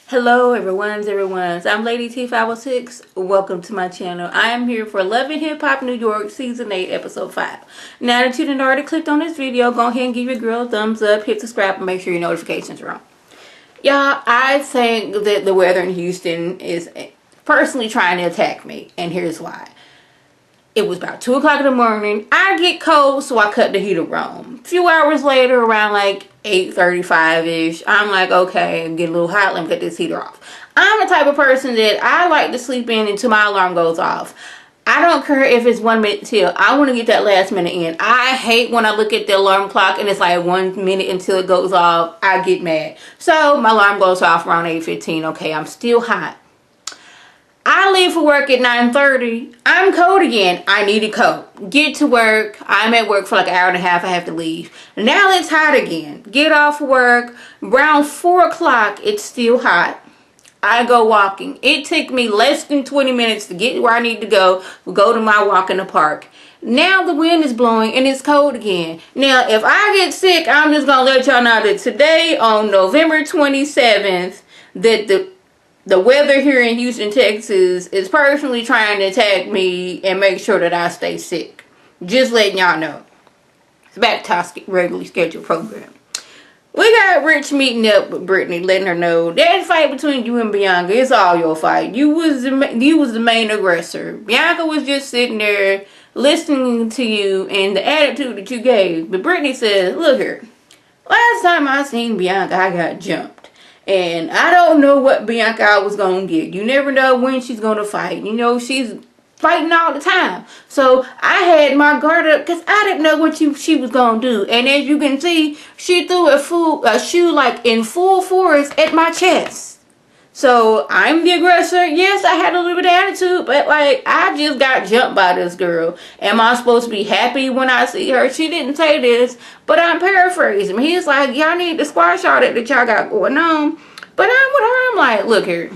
Hello everyone's. I'm Lady T506. Welcome to my channel. I am here for Love and Hip Hop New York Season 8 Episode 5. Now that you done already clicked on this video, go ahead and give your girl a thumbs up, hit subscribe, and make sure your notifications are on. Y'all, I think that the weather in Houston is personally trying to attack me, and here's why. It was about 2 o'clock in the morning. I get cold, so I cut the heater on. A few hours later, around like 8:35-ish, I'm like, okay, I'm getting a little hot. Let me cut this heater off. I'm the type of person that I like to sleep in until my alarm goes off. I don't care if it's 1 minute till. I want to get that last minute in. I hate when I look at the alarm clock and it's like 1 minute until it goes off. I get mad. So my alarm goes off around 8:15. Okay, I'm still hot. I leave for work at 9:30. I'm cold again. I need a coat. Get to work. I'm at work for like an hour and a half. I have to leave. Now it's hot again. Get off work. Around 4 o'clock, it's still hot. I go walking. It took me less than 20 minutes to get where I need to go to my walk in the park. Now the wind is blowing and it's cold again. Now, if I get sick, I'm just going to let y'all know that today on November 27th, that the weather here in Houston, Texas is personally trying to attack me and make sure that I stay sick. Just letting y'all know. It's back to our regularly scheduled program. We got Rich meeting up with Brittany, letting her know that fight between you and Bianca, it's all your fight. You was the main aggressor. Bianca was just sitting there listening to you and the attitude that you gave. But Brittany says, look here, last time I seen Bianca, I got jumped. And I don't know what Bianca was going to get. You never know when she's going to fight. You know, she's fighting all the time. So I had my guard up because I didn't know what she was going to do. And as you can see, she threw a shoe like in full force at my chest. So I'm the aggressor. Yes, I had a little bit of attitude, but like I just got jumped by this girl. Am I supposed to be happy when I see her? She didn't say this, but I'm paraphrasing. He's like, y'all need to squash all that y'all got going on. But I'm with her. I'm like, look here,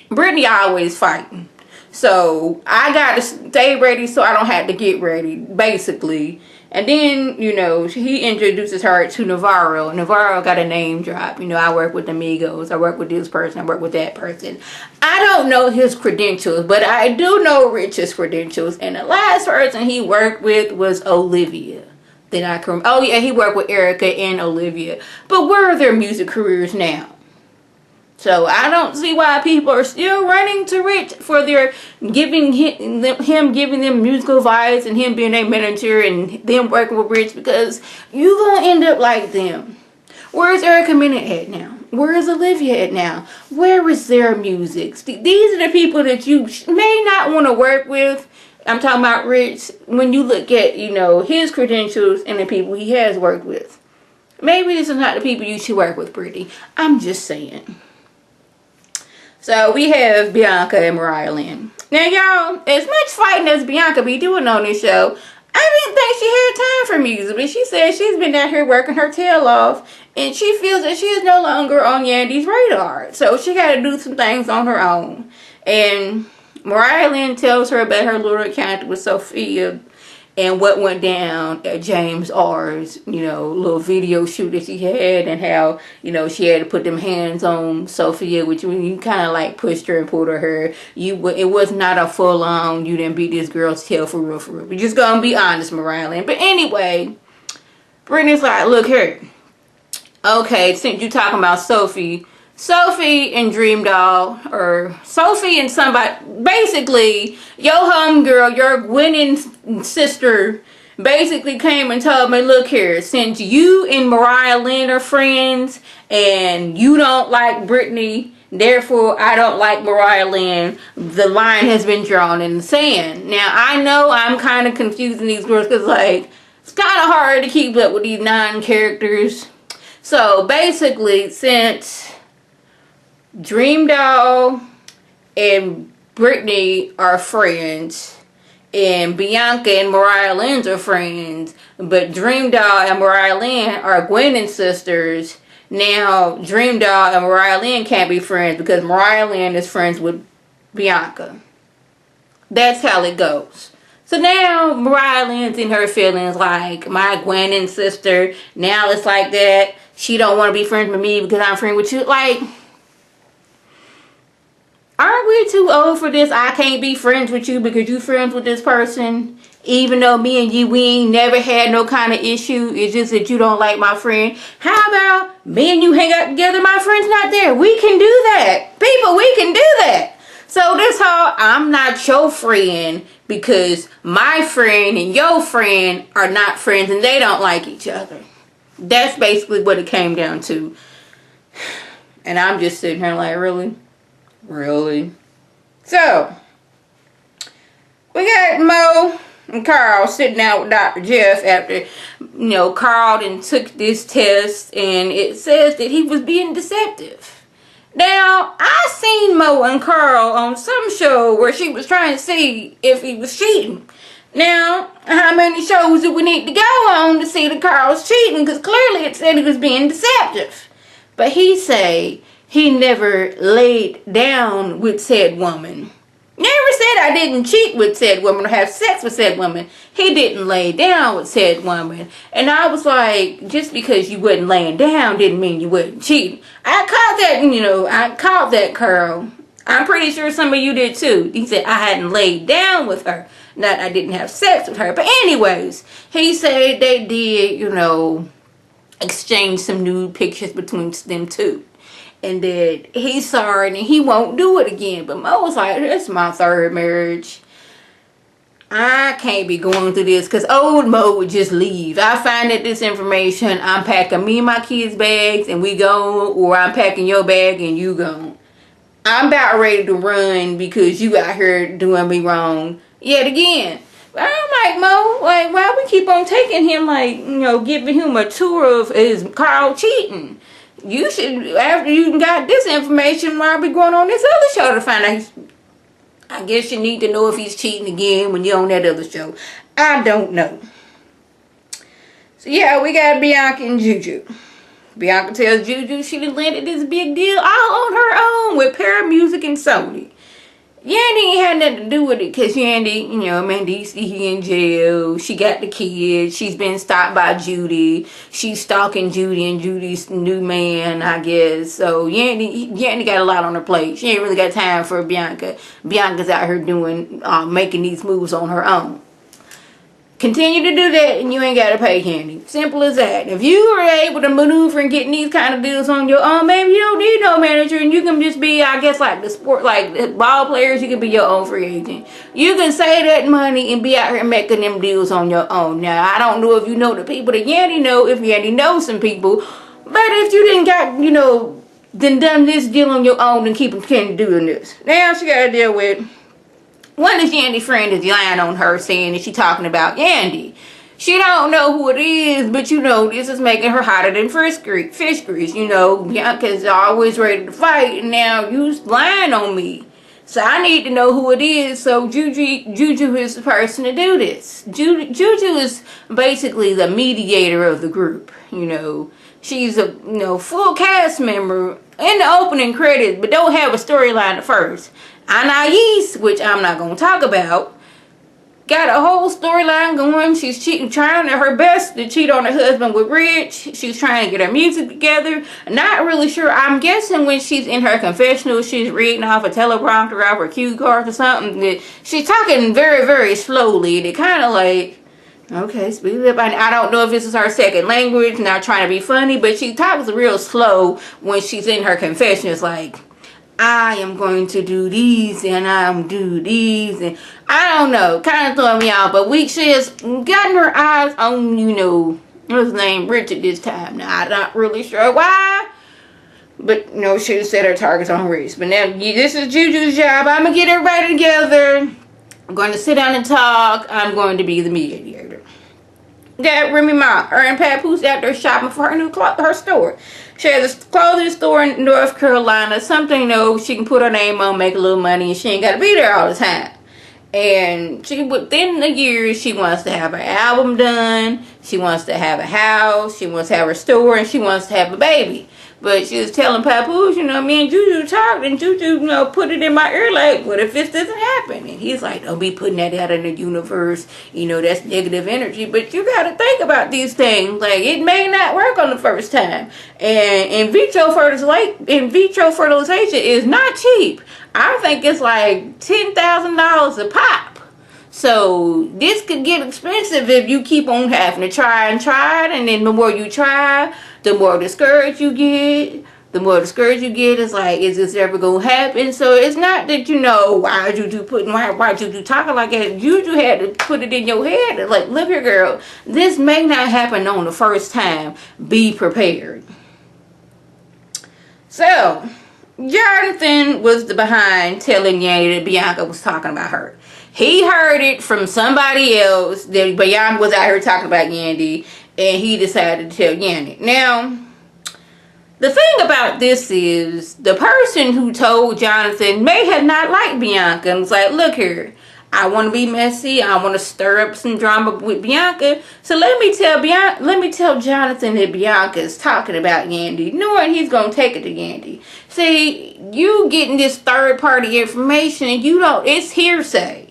Brittany always fighting. So I got to stay ready so I don't have to get ready, basically. And then, you know, he introduces her to Navarro. Navarro got a name drop. You know, I work with Amigos. I work with this person. I work with that person. I don't know his credentials, but I do know Rich's credentials. And the last person he worked with was Olivia. Then I can, oh yeah, he worked with Erica and Olivia. But where are their music careers now? So I don't see why people are still running to Rich for their him giving them musical advice and him being their manager and them working with Rich, because you gonna end up like them. Where's Erica Minute at now? Where is Olivia at now? Where is their music? These are the people that you may not want to work with. I'm talking about Rich when you look at, you know, his credentials and the people he has worked with. Maybe this is not the people you should work with, Brittany. I'm just saying. So we have Bianca and Mariah Lynn. Now y'all, as much fighting as Bianca be doing on this show, I didn't think she had time for music. But she said she's been out here working her tail off, and she feels that she is no longer on Yandy's radar. So she got to do some things on her own. And Mariah Lynn tells her about her little encounter with Sophia and what went down at James R's, you know, little video shoot that she had, and how, you know, she had to put them hands on Sophia, which you kind of like pushed her and pulled her hair. It was not a full on, you didn't beat this girl's tail for real, for real. We're just gonna be honest, Mariah Lynn. But anyway, Brittany's like, look here. Okay, since you talking about Sophie and Dream Doll, or Sophie and somebody, basically, your homegirl, your winning sister, basically came and told me, look here, since you and Mariah Lynn are friends, and you don't like Brittany, therefore I don't like Mariah Lynn, the line has been drawn in the sand. Now, I know I'm kind of confusing these girls, because, like, it's kind of hard to keep up with these 9 characters. So, basically, since Dream Doll and Brittany are friends, and Bianca and Mariah Lynn are friends, but Dream Doll and Mariah Lynn are Gwen and sisters. Now Dream Doll and Mariah Lynn can't be friends because Mariah Lynn is friends with Bianca. That's how it goes. So now Mariah Lynn's in her feelings, like, my Gwen and sister, now it's like that. She don't want to be friends with me because I'm friends with you. Like, aren't we too old for this? I can't be friends with you because you friends with this person. Even though me and you, we ain't never had no kind of issue. It's just that you don't like my friend. How about me and you hang out together, my friend's not there? We can do that. People, we can do that. So this whole, I'm not your friend because my friend and your friend are not friends and they don't like each other. That's basically what it came down to. And I'm just sitting here like, really? Really? So, we got Mo and Carl sitting out with Dr. Jeff after, Carl then took this test and it says that he was being deceptive. Now, I seen Mo and Carl on some show where she was trying to see if he was cheating. Now, how many shows do we need to go on to see that Carl's cheating? Because clearly it said he was being deceptive. But he say he never laid down with said woman. Never said I didn't cheat with said woman or have sex with said woman. He didn't lay down with said woman. And I was like, just because you wasn't laying down didn't mean you wasn't cheating. I caught that, I caught that, Carl. I'm pretty sure some of you did too. He said I hadn't laid down with her. Not I didn't have sex with her. But anyways, he said they did, exchange some nude pictures between them two. And that he's sorry and he won't do it again. But Mo was like, this is my third marriage. I can't be going through this because old Mo would just leave. I find out this information, I'm packing me and my kids' bags and we go, or I'm packing your bag and you go. I'm about ready to run because you out here doing me wrong yet again. But I'm like, Mo, like, why we keep on taking him, like, giving him a tour of his Carl cheating? You should, after you got this information, why be going on this other show to find out? I guess you need to know if he's cheating again when you're on that other show. I don't know. So yeah, we got Bianca and Juju. Bianca tells Juju she done landed this big deal all on her own with Para Music and Sony. Yandy ain't had nothing to do with it because Yandy, he in jail. She got the kids. She's been stopped by Judy. She's stalking Judy and Judy's new man, I guess. So Yandy got a lot on her plate. She ain't really got time for Bianca. Bianca's out here doing, making these moves on her own. Continue to do that and you ain't got to pay Yandy. Simple as that. If you are able to maneuver and get these kind of deals on your own, maybe you don't need no manager and you can just be, I guess, like the ball players, you can be your own free agent. You can save that money and be out here making them deals on your own. Now, I don't know if you know the people that Yandy know, if Yandy knows some people, but if you didn't got, then done this deal on your own and keep doing this. Now she got to deal with one of Yandy's friend is lying on her saying that she talking about Yandy. She don't know who it is, but this is making her hotter than fish grease. Bianca's always ready to fight and now you lying on me. So I need to know who it is. So Juju is the person to do this. Juju is basically the mediator of the group. She's a full cast member in the opening credits, but don't have a storyline at first. Anais, which I'm not going to talk about, got a whole storyline going. She's trying her best to cheat on her husband with Rich. She's trying to get her music together. Not really sure. I'm guessing when she's in her confessional, she's reading off a teleprompter off her cue cards or something. That she's talking very, very slowly. They kind of like, okay, speak up. I don't know if this is her second language, not trying to be funny, but she talks real slow when she's in her confession. It's like, I am going to do these and I'm do these and I don't know, kind of throwing me off. But she has gotten her eyes on, what's his name, Richard this time. Now I'm not really sure why, but she set her targets on Rich. But now this is Juju's job. I'm gonna get everybody together. I'm going to sit down and talk. I'm going to be the mediator. Got Remy Ma, her and Papoose out there shopping for her store. She has a clothing store in North Carolina. Something, she can put her name on, make a little money, and she ain't got to be there all the time. And within the years, she wants to have her album done. She wants to have a house. She wants to have her store, and she wants to have a baby. But she was telling Papoose, you know, me and Juju talked, and Juju, you know, put it in my ear like, what if this doesn't happen? And he's like, don't be putting that out in the universe. You know, that's negative energy. But you got to think about these things. Like, it may not work on the first time. And in vitro fertilization is not cheap. I think it's like $10,000 a pop. So this could get expensive if you keep on having to try and then the more you try, the more discouraged you get. The more discouraged you get, it's like, is this ever gonna happen? So it's not that, you know, why Juju talking like that. Juju had to put it in your head, like, look here, girl, this may not happen on the first time. Be prepared. So Jonathan was behind telling Yandy that Bianca was talking about her. He heard it from somebody else that Bianca was out here talking about Yandy, and he decided to tell Yandy. Now, the thing about this is, the person who told Jonathan may have not liked Bianca and was like, look here, I want to be messy. I want to stir up some drama with Bianca. So let me tell Jonathan that Bianca is talking about Yandy, knowing he's going to take it to Yandy. See, you getting this third party information and you don't, it's hearsay.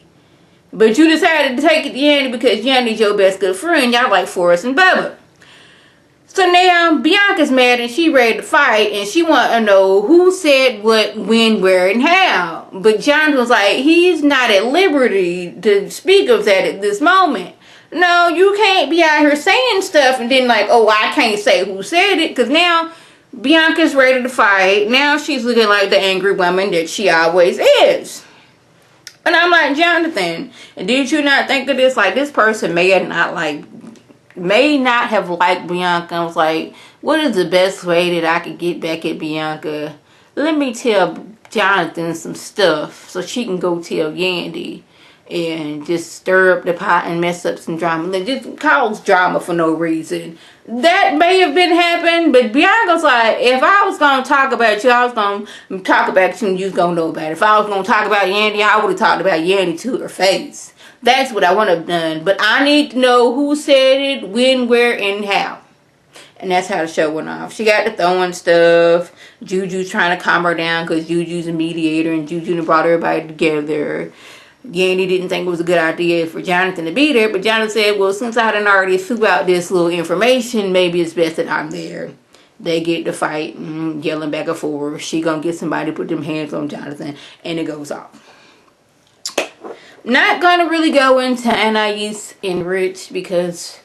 But you decided to take it to Yandy because Yandy's your best good friend. Y'all like Forrest and Bubba. So now Bianca's mad and she ready to fight, and she want to know who said what, when, where, and how. But Jonathan was like, he's not at liberty to speak of that at this moment. No, you can't be out here saying stuff and then like, oh, I can't say who said it, because now Bianca's ready to fight. Now she's looking like the angry woman that she always is. And I'm like, Jonathan, did you not think of this? Like, this person may not have liked Bianca. I was like, what is the best way that I could get back at Bianca? Let me tell Jonathan some stuff so she can go tell Yandy and just stir up the pot and mess up some drama. That just cause drama for no reason. That may have been happening, but Bianca's like, if I was going to talk about you, I was going to talk about you and you was going to know about it. If I was going to talk about Yandy, I would have talked about Yandy to her face. That's what I want to have done. But I need to know who said it, when, where, and how. And that's how the show went off. She got to throwing stuff. Juju's trying to calm her down because Juju's a mediator and Juju brought everybody together. Yandy didn't think it was a good idea for Jonathan to be there. But Jonathan said, well, since I done already threw out this little information, maybe it's best that I'm there. They get to fight and yelling back and forth. She gonna get somebody to put them hands on Jonathan. And it goes off. Not gonna really go into Anais and Rich because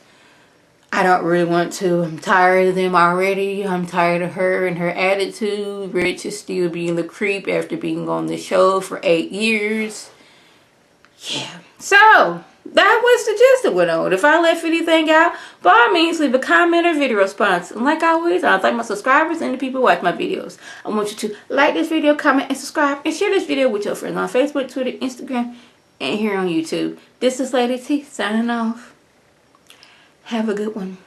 I don't really want to. I'm tired of them already. I'm tired of her and her attitude. Rich is still being the creep after being on the show for 8 years. Yeah. So, that was the gist of what on. If I left anything out, by all means, leave a comment or video response. And like always, I thank my subscribers and the people who watch my videos. I want you to like this video, comment, and subscribe. And share this video with your friends on Facebook, Twitter, Instagram, and here on YouTube. This is Lady T signing off. Have a good one.